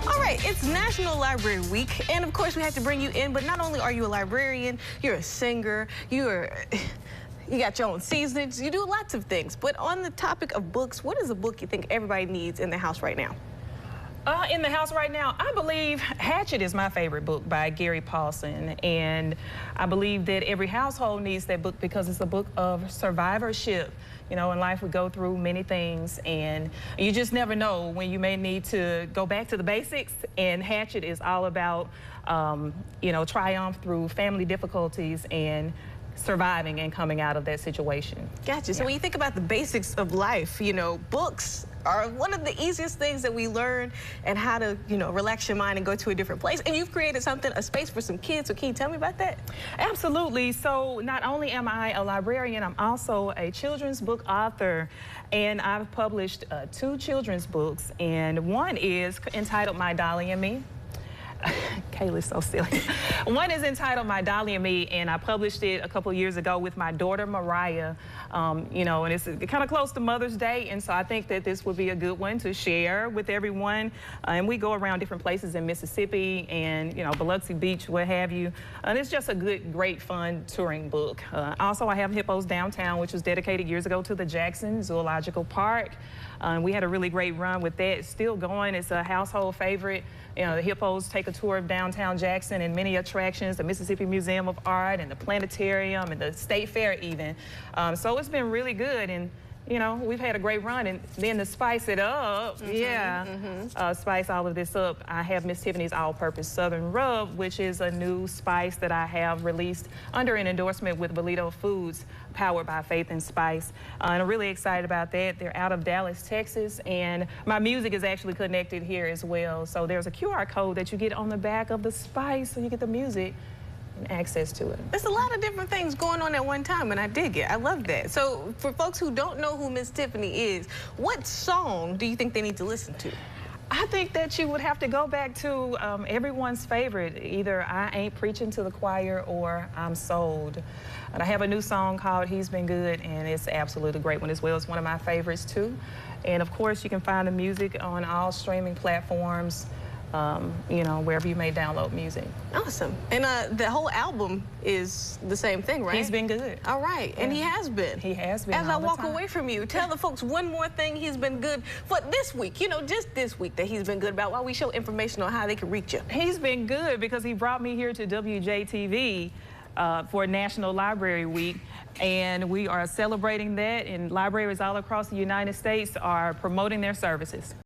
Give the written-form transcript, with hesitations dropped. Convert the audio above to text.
All right, it's National Library Week, and of course we have to bring you in, but not only are you a librarian, you're a singer, you got your own seasons, you do lots of things. But on the topic of books, what is a book you think everybody needs in the house right now? In the house right now, I believe Hatchet is my favorite book by Gary Paulson, and I believe that every household needs that book because it's a book of survivorship. You know, in life we go through many things, and you just never know when you may need to go back to the basics, and Hatchet is all about, you know, triumph through family difficulties and surviving and coming out of that situation. Gotcha. So when you think about the basics of life, you know, books are one of the easiest things that we learn and how to, you know, relax your mind and go to a different place. And you've created something, a space for some kids. So can you tell me about that? Absolutely. So not only am I a librarian, I'm also a children's book author. And I've published 2 children's books. And one is entitled My Dolly and Me. Kayla's so silly. One is entitled My Dolly and Me, and I published it a couple years ago with my daughter Mariah. You know, and it's kind of close to Mother's Day, and so I think that this would be a good one to share with everyone. And we go around different places in Mississippi and, you know, Biloxi Beach, what have you. And it's just a good, great, fun touring book. Also, I have Hippos Downtown, which was dedicated years ago to the Jackson Zoological Park. We had a really great run with that. It's still going. It's a household favorite. You know, the Hippos take a tour of downtown Jackson and many attractions, the Mississippi Museum of Art and the Planetarium and the State Fair even. So it's been really good, and you know, we've had a great run. And then to spice it up, spice all of this up, I have Miss Tiffany's All-Purpose Southern Rub, which is a new spice that I have released under an endorsement with Bolito Foods, powered by Faith and Spice. And I'm really excited about that. They're out of Dallas, Texas, and my music is actually connected here as well. So there's a QR code that you get on the back of the spice, so you get the music and access to it. There's a lot of different things going on at one time, and I dig it. I love that. So for folks who don't know who Miss Tiffany is, what song do you think they need to listen to? I think that you would have to go back to everyone's favorite, either I Ain't Preaching to the Choir or I'm Sold. And I have a new song called He's Been Good, and it's absolutely a great one as well. It's one of my favorites too. And of course, you can find the music on all streaming platforms, you know, wherever you may download music. Awesome. And the whole album is the same thing, right? He's been good. All right. Yeah. And he has been. He has been. As I walk away from you, tell the folks one more thing he's been good for this week, you know, just this week that he's been good about, while we show information on how they can reach you. He's been good because he brought me here to WJTV for National Library Week, and we are celebrating that, and libraries all across the United States are promoting their services.